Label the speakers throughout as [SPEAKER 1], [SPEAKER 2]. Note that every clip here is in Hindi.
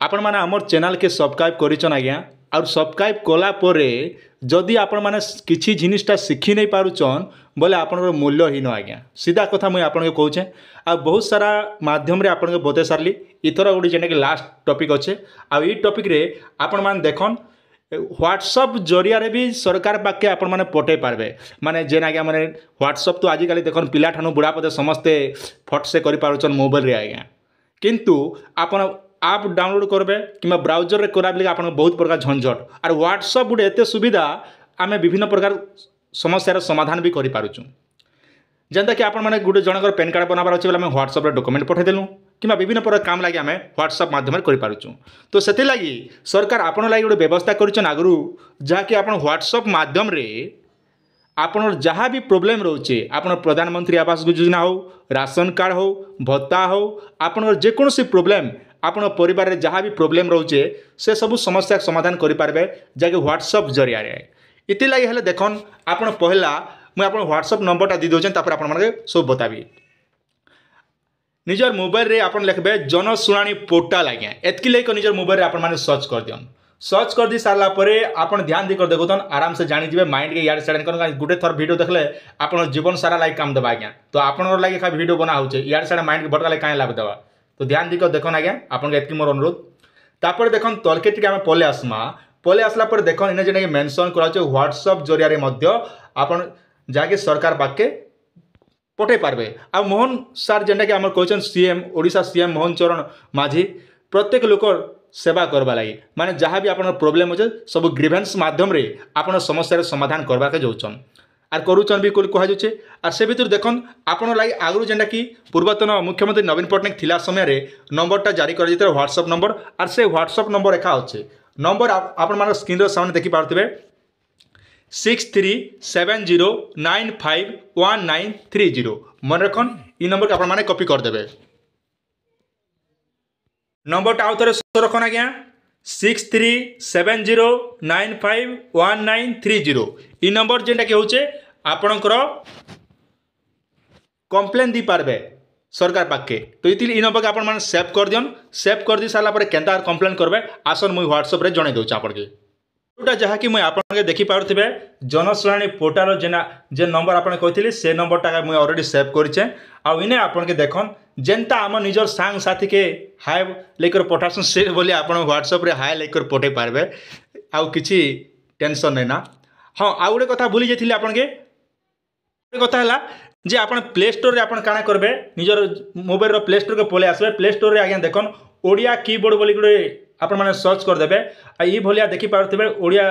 [SPEAKER 1] आपण मैंने आमर चैनल के सब्सक्राइब करिछन आज्ञा और सब्सक्राइब कला परे जदि आपण मैंने किसी जिनिसटा शिखी नहीं पारुचन बोले आपनर मूल्यहीन आज्ञा सीधा कथा मुझे आपको कहूँ आ बहुत सारा माध्यम रे आपन बते सारली इथर गोटे जेनटा कि लास्ट टॉपिक अच्छे आई टॉपिक रे आपण मैंने देखन व्हाट्सअप जरिया रे भी सरकार पाखे आपण मैंने पठे पारबे माने जेन आज्ञा माने व्हाट्सअप तो आजिकल देखन पिला ठानु बुढ़ा पदे समस्ते फट से करि पारुचन मोबाइल रे आज्ञा किंतु आपण आप डाउनलोड करबे कि ब्राउजर रे करा आप बहुत प्रकार झंझट और व्हाट्सअप गोटे एत सुविधा आम विभिन्न प्रकार समस्यार समाधान भी करूँ जेनता कि आपण मैंने गोटे जनकर पैन कार्ड बनाबार अच्छे बोले व्हाट्सअप रे डॉक्यूमेंट पठेदेलु कि विभिन्न प्रकार काम लगे आम व्हाट्सअप माध्यम करूँ तो से लगी सरकार आपण लगी गोटे व्यवस्था कर आगु जहाँकि आप व्हाट्सअप माध्यम रे आपन जहाँ भी प्रोब्लेम रोचे आप प्रधानमंत्री आवास योजना हो राशन कार्ड हो भत्ता हो आपन जेकोसी प्रोब्लेम आपण परिवार रे जहाँ भी प्रोब्लेम रोचे से सब समस्या समाधान करें जहाँकि व्हाट्सअप जरिया इति लगी हेले देखन आपन पहला मुझे आप व्हाट्सअप नंबरटा दी दूचे आपने सब बताबी निजर मोबाइल रे आपन लिखबे जनशुणाणी पोर्टाल आज्ञा एतकी लेकर निजर मोबाइल रे आपन माने सर्च कर दियन सर्च कर दी सारा पर आपन ध्यान देकर देखुन आराम से जानी माइंड के यार साइड गोटे थर वीडियो देखले आपन जीवन सारा लाइक काम देवा आज्ञा तो आपन लगे खा वीडियो बना होचे यार साइड माइंड के भटका कहीं लाभ देवा तो ध्यान देकर देखन आज्ञा आपन एतकी मोर अनुरोध तापर देखन तलके टिके आम पले आसमा पले आसला पर देखन इने जेने मेंशन करा व्हाट्सअप जरिया रे मध्य आपन जाके सरकार पाखे पठे पारबे आ मोहन सार जेनटा कि आम कहन सीएम ओडिशा सीएम मोहन चरण माझी प्रत्येक लोक सेवा करवा लगी माने जहाँ भी आपन प्रोब्लेम अच्छे सब ग्रीवेंस माध्यम रे आपन समस्या समाधान करवा के जाऊन आर करूचन भी कह जाऊे आर से भर देखन आपन लगी आगु जेनटा कि पूर्वतन मुख्यमंत्री नवीन पट्टनायक थिला समय रे नंबरटा जारी कर व्हाट्सअप नंबर आर से व्हाट्सअप नंबर एका अच्छे नंबर आपण मान स्क्रीन सामने देखी पार्थे 6370951930 मन रखन इ नंबर के आपण माने कॉपी कर देबे नंबरटा आउ थे रखन आज्ञा 6370951930 इ नंबर जेनटा कि होचे आपणकर कंप्लेन दी पारबे सरकार पाखे तो ये नंबर के आपण सेव कर दियन सेव कर दी सारा केन्ता कंप्लेन करबे आसन मुझे व्हाट्सअप रे जणे दउछ आपन के जहाँकि मुझे आपन देखी पारे जनशुणाणी पोर्टाल जे नंबर आप कहते से नंबरटा मुझे ऑलरेडी सेव करें आने आपन के देखन जेनता आम निजर सांग साथी के हाय लेकर पठासन से बोली आप व्हाट्सअप रे हाय लेकर पठे पारबे आउ किछि टेंशन नहीं ना हाँ आउ गोटे कथा भूली जाइए आपन के कथा है जे आपन प्ले स्टोर रे आपन काना करबे निजर मोबाइल रो प्ले स्टोर के पले आसबे प्ले स्टोर रे आज्ञा देखन ओडिया कीबोर्ड बोली गोटे आपण माने सर्च कर देबे आ ई भलिया देखि पारथबे ओडिया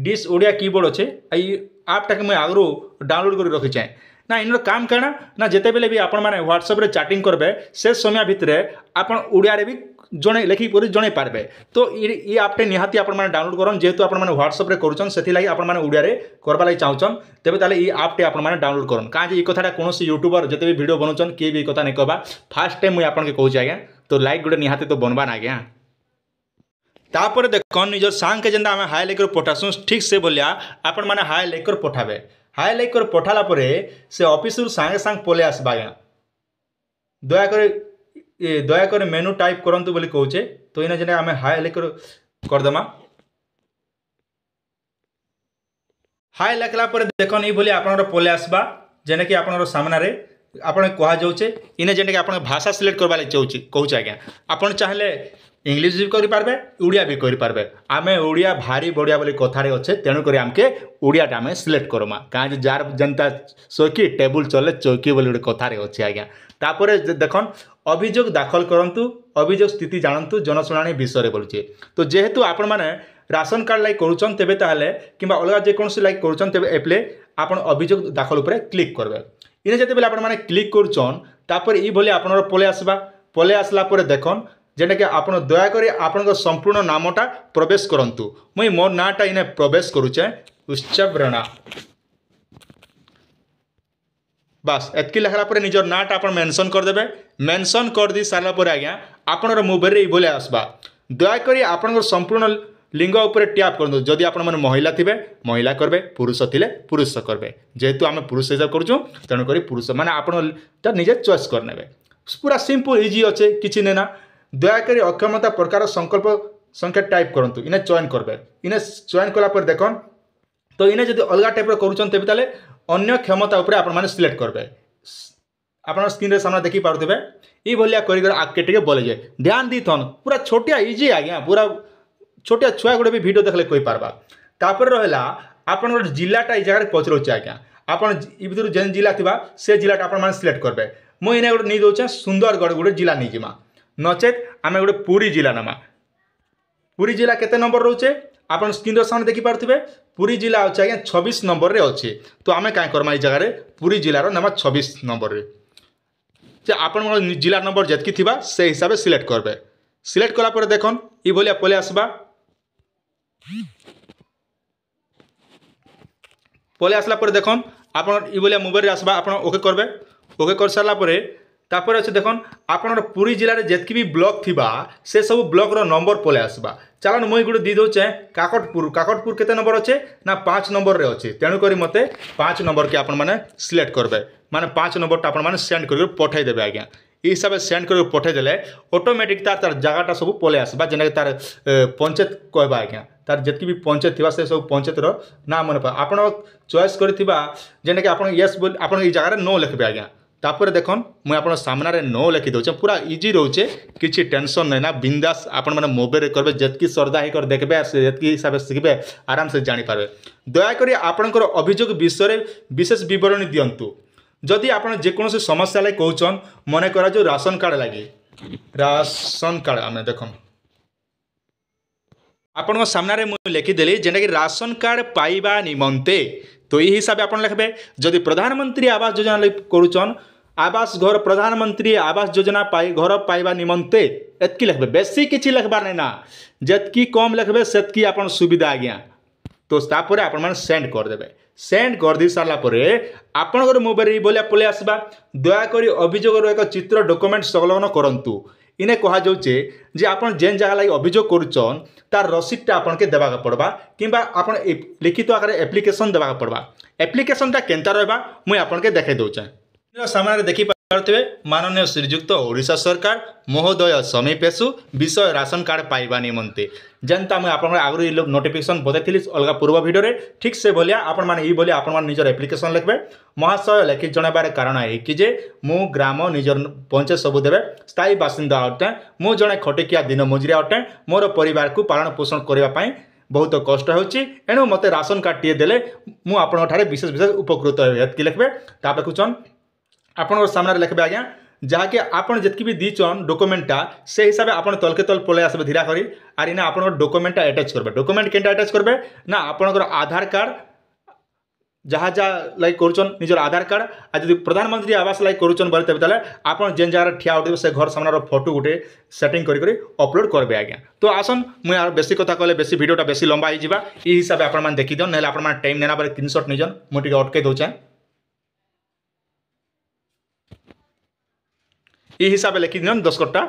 [SPEAKER 1] डिश ओडिया कीबोर्ड अच्छे आई ऐपटा के मैं आगु डाउनलोड कर रखी चाहे ना इन काम कहना ना जिते बेले भी आपण माने व्हाट्सएप रे चैटिंग करबे से समय भितर आपण ओडिया रे भी जणे लेखि कर जणे पारबे तो ई ऐपटे निहाती आपण माने डाउनलोड करन जेहेतु आपण माने व्हाट्सएप रे करूछन सेथि लागि आपण माने ओडिया रे करबा लागि चाहउछन तेबे ताले ई ऐपटे आपण माने डाउनलोड करन का जे ई कथाटा कोनोसी यूट्यूबर जते भी वीडियो बनउछन के भी कथा नै कहबा फर्स्ट टाइम मुई आपण के कहउछ आज्ञा तो लाइक गोटे निहाती तो बनबा ना आज्ञा तापर देखन निजर सांग के जेंदा आम हाय लेकर पठासु ठीक से बोलिया आपण माने हाय लेकर पठाबे हाय लेकर पठाला परे से ऑफिस सांगे सांग पले आसबा आज्ञा दया कर मेनू टाइप करंतु बोली कहूचे तो इना जेने आम हाय लेकर करदमा हाय लेखला परे देखन ई बोली आपनर पले आसबा जेने कि आपनर सामना रे आपण कहा जाउचे इने जेने कि आपण भाषा सिलेक्ट करबा लागि चाहूची कहूचे आज्ञा आपण चाहले इंग्लिश भी करि पारबे उड़िया भी करि पारबे आमे उड़िया भारी बढ़िया बोली कथारे अच्छे तेणु करी आमके उड़ियाटा आमे सिलेक्ट करमा कहीं जार जनता चौकी टेबुल चले चौकी बोली गोटे कथारे अच्छे आज्ञा तापर देखन अभियोग दाखल करंतु अभियोग स्थिति जानतु जनशुणाणी विषय बोलुचे तो जेहेतु आपण माने राशन कार्ड लाइक करूछन तेबे ताहले किंबा अलगा जे कोनसी लाइक करूछन तेबे एप्ले आपण अभियोग दाखल उपरे क्लिक करबे इने जते बेले आपण माने क्लिक करूछन तापर ई बोली आपनर पले आसबा पले आसला परे देखन जेटा कि आप दयाकोरी आपण संपूर्ण नामटा प्रवेश करंतु मुई मोर नाटा इने प्रवेश करुचे उत्सव राणा बस एतकी लिखला पर निजर नाटा आप मेंशन कर देबे मेंशन कर दी सारा पर आज्ञा आपनर मोबाइल रे बोले आसबा दयाकोरी आपण संपूर्ण लिंग उपर टैप करदो जदि आपण माने महिला थिबे महिला करबे पुरुष थिले पुरुष करबे जेहेतु आम पुरुष हिसाब करूछु तेणु करी पुरुष माने आपण निजे चॉइस करनेबे पूरा सिंपल इजी अच्छे किसी नेना दयाकोरी अक्षमता प्रकार संकल्प संख्या टाइप करूँ इन्हें चयन करबे इन्हें चयन कलापर देखन तो इन्हें जब अलग टाइप करुँच तेज ताले अन्य क्षमता उपरे आपण मैंने सिलेक्ट करबे आप स्क्रीन सामने देखी पारे ये भाया कर आगे टे बोले जाए ध्यान दी थन पूरा छोटिया इजी आज्ञा पूरा छोटिया छुआ गोटे भी भिडियो देखले कही पार्बा तापर रहा आप जिलाटा ये जगह पचर आज्ञा आपड़ भर जेन जिला थी से जिलाटा आप सिलेक्ट करेंगे मुझे गोटे नहीं दौचे सुंदरगढ़ गोटे जिला नहीं जीमा नचेत आम गोटे पुरी जिला नमा पुरी जिला केते नंबर रोचे आप स्क्रीन सामने देखी पारे पुरी जिला अच्छे आज्ञा 26 नंबर रे अच्छे तो आम क्या करमा जगह पुरी जिलार नमा 26 नंबर रे जे आप जिला नंबर जितकी थी से हिसाब से सिलेक्ट करेंगे सिलेक्ट कलापर देखन ये भाया पले आसबा पले आसला पर देखन आप भाया मोबाइल आसबा आप ओके करबे ओके कर सारा तापर अच्छे देखन आप पुरी जिले में जितकी भी ब्लॉक थी से सब ब्लॉक रो नंबर पले आसबा चलन मुझे गोटे दी दौचे काकटपुर केते नंबर अच्छे ना 5 नंबर रे अच्छे तेणुक मत 5 नंबर के आप सिलेक्ट करेंगे माने 5 नंबर आप सेंड कर पठेदेवे आज्ञा ये हिसाब से सेंड कर पठेदेले ऑटोमेटिक तार जगहटा सब पले आसबा जेना तार पंचायत कहबा आज्ञा तार जितकी भी पंचायत थी से सब पंचायतर ना मन पा आप चॉइस करथिबा जेना कि आप यस बोल आप जगह नो लिखबे आज्ञा तापर देखन मुझे आप सामने नो लिखी दौचे पूरा इजी रोचे किसी टेंशन नहीं ना बिंदास आपण मैंने मोबाइल करेंगे जितकी श्रद्धा होकर देखबे जितकी हिसाब से शिखबे आराम से जानीपारे दयाकोरी आपणकर अभियोग विषय विशेष बरणी दिंतु जदि आप जेकोसी समस्या लगे कहन मन करा जो राशन कार्ड लगे राशन कार्ड आम देख आपण सामने मुझे लिखिदेली जेनटा कि राशन कार्ड पाइबा निमंते तो यही हिसाब आप लिखे जदि प्रधानमंत्री आवास योजना करुचन आवास घर प्रधानमंत्री आवास योजना घर पाइबा निमंते एतकी लिखे बेसी किसी लिखबार नहीं ना जितकी कम लिखे से आप सुविधा आज्ञा तो तापर आप सेंड करदे सेंड कर दी सारापर आपणकर मोबाइल भाया पलि आसबा दयाकोरी अभियोग एक चित्र डॉक्यूमेंट संलग्न करंतु इन्हें कह जाऊे जे आप जेन जगह लगे अभियोग करुचन तार रसीदटा आपन के देवा पड़वा कि आप लिखित आकार एप्लिकेशन देवा पड़वा एप्लिकेशनटा केनता रहा मुझे आपन के देखे दौचे सामने देखी पारे माननीय श्रीजुक्त ओडिशा सरकार महोदय समीपेशु विषय राशन कार्ड पाइबा निमंते जनता मुझे आप आगु ये नोटिफिकेशन बताई अलग पूर्व भिडियो ठीक से भाया आप निजर एप्लिकेशन लिखे महाशय लिखि जनबार कारण है कि मु ग्राम निजर पंचायत सब देवे स्थायी बासिंदा अटे मु जड़े खटिकिया दिन मजुरिया अटे मोर परिवार को पालन पोषण करने बहुत कष्ट होणु मत राशन कार्ड टे देले मुझे विशेष विशेष उपकृत हेतु लिखे तापर कुचन आप सामने लिखे आज्ञा जहाँकि आप जितकी भी दीचन डॉक्यूमेंटा से हिसाब से आप तलके तल पलि आसबे धीरा करी आर इना आप डॉक्यूमेंटा अटैच करबे डॉक्यूमेंट केनटा अटैच करबे ना आपनकर आधार कार्ड जहाँ जहाँ लाइक करुचन निजर आधार कार्ड आज जब प्रधानमंत्री आवास लाइक करुचन बोले तेज आप जेन जगह ठिया उठे से घर सामने फोटो गोटे सेटिंग करी अपलोड करबे आज्ञा तो आसन मुझे बेसी कथा कहले बेसी भिडियोटा बेसी लंबा हो जावा ये हिसाब से आप देखी दिन ना आप टाइम नेना बेले स्क्रीनशॉट निजन मुझे अटके दौचे ये हिसाब से लिखि दिन 10 कटा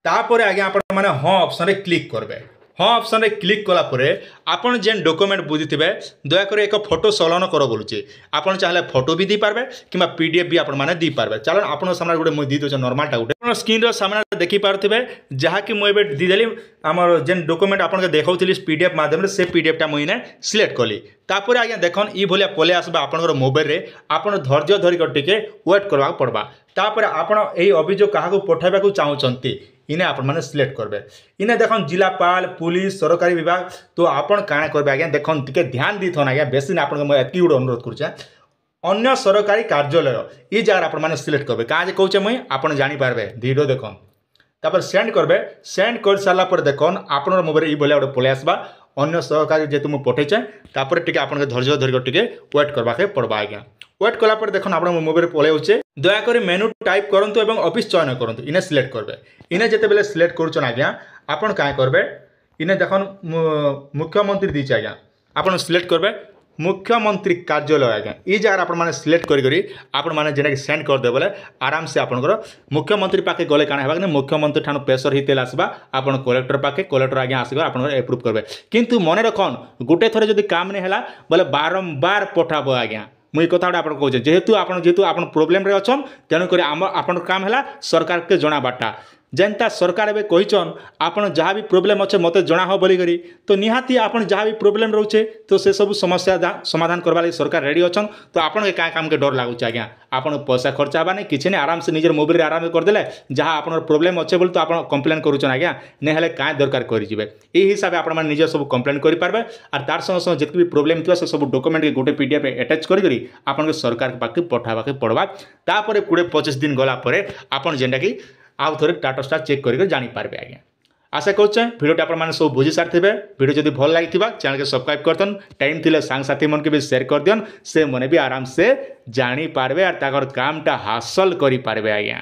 [SPEAKER 1] तापर आज्ञा आप हाँ ऑप्शन रे क्लिक करबे हाँ ऑप्शन रे क्लिक कलापर आपन जेन डॉक्यूमेंट बुझी दयाकोरी एक फोटो संलग्न कर बोलूचे आपन चाहे फोटो भी दी पारबे कि पीडीएफ भी आपन दी पारबे चलो आपन सामने गोटे मुझे दी दौचे नॉर्मलटा गोटे स्क्रीन सामने देखी पारे जहाँकि मुझे दीदेली आमर जेन डॉक्यूमेंट आपन देखी पीडीएफ माध्यम से पीडीएफटा मुझे सिलेक्ट कली तापर आज्ञा देखन ये भाया पलि आसबा आपनकर मोबाइल रे आपन धैर्य धरिक टिके वेट करवा पड़वा तापर आपन यही अभियोग क्या पठाइबा चाहूँगी इने आप सिलेक्ट करेंगे इने देखन जिलापाल पुलिस सरकारी विभाग तो आपन काण करेंगे आज्ञा देखन टिके ध्यान दी थन आज्ञा बेसी आप एति गोटे अनुरोध करुचे अन्य सरकारी कार्यालय ये जगह आप सिलेक्ट करेंगे कहाँ कहे मुई आप जानीपारे भिडियो देखन तापर सेंड करेंगे सेंड कर सारापर देखन आप मोबाइल ये भाया गोटे पलि आसबा अन्य सरकारी जेहतु मुझे पठेचे तापर टिके आप धैर्य धरिक टिके वेट करवाके पड़वा आज्ञा वेट कलापर देखन आप मोबाइल पलैचे दयाकोरी मेनू टाइप करंतु एवं ऑफिस चयन करंतु इने सिलेक्ट करबे इने जेते बेले सिलेक्ट करूछन आज्ञा आपन काय करबे इने देखन मुख्यमंत्री दीचे आज्ञा आपन सिलेक्ट करबे मुख्यमंत्री कार्यालय आज्ञा ये जगह आप सिलेक्ट करी आपण मैंने जेना कि सेंड करदे बोले आराम से आपनकर मुख्यमंत्री पाखे गले काण हेबा कि मुख्यमंत्री ठानु प्रेसर हितेल आसबा आपन कलेक्टर पाखे कलेक्टर आज्ञा आसबा आपन एप्रूव करबे किंतु मने रखन गोटे थरे जदि काम नहीं हैला बोले बारंबार पठाबो आज्ञा मुझे कथा गोटे आप कहे जेहेतु आप प्रोब्लेम रे अछन तेणुक आम आप काम है सरकार के जनाबाटा जेनता सरकार एवं कहीचन आपन जहाँ भी प्रोब्लेम अच्छे मत जना हो बोलिकी तो निहाती आपन जहाँ भी प्रोब्लेम रोचे तो से सब समस्या समाधान करवा लगी सरकार रेडी अच्छन। तो आपन क्या काम के डर लगुच आज्ञा आपन पैसा खर्चा हवा नहीं किसी नहीं आराम से निजर मोबाइल आराम करदे जहाँ आप प्रोब्लेम अच्छे बोली तो आप कम्प्लेन करुचन आज्ञा नहीं क्या दरकार करेंगे यही हिसाब से आप निज सब कम्प्लेन करेंगे और तार संगे संगे जितनी भी प्रोब्लेम थी से सब डॉक्यूमेंट के गोटे पीडीएफ अटैच करी आपन सरकार के पाखे पठावा पड़वा तापर 20-25 दिन गला आपन जेनटा कि आउ थे स्टाटसटा चेक कर जानीपारे आज्ञा। आशा करुचे भिडियोटी आपने सब बुझी सारी भिडियो जब भल लगी चैनल के सब्सक्राइब करतन टाइम थी सांगसाथी मन के भी शेयर कर दियन से मने भी आराम से जानी पारबे और ताकर कामटा हासिल करि पारबे आज्ञा।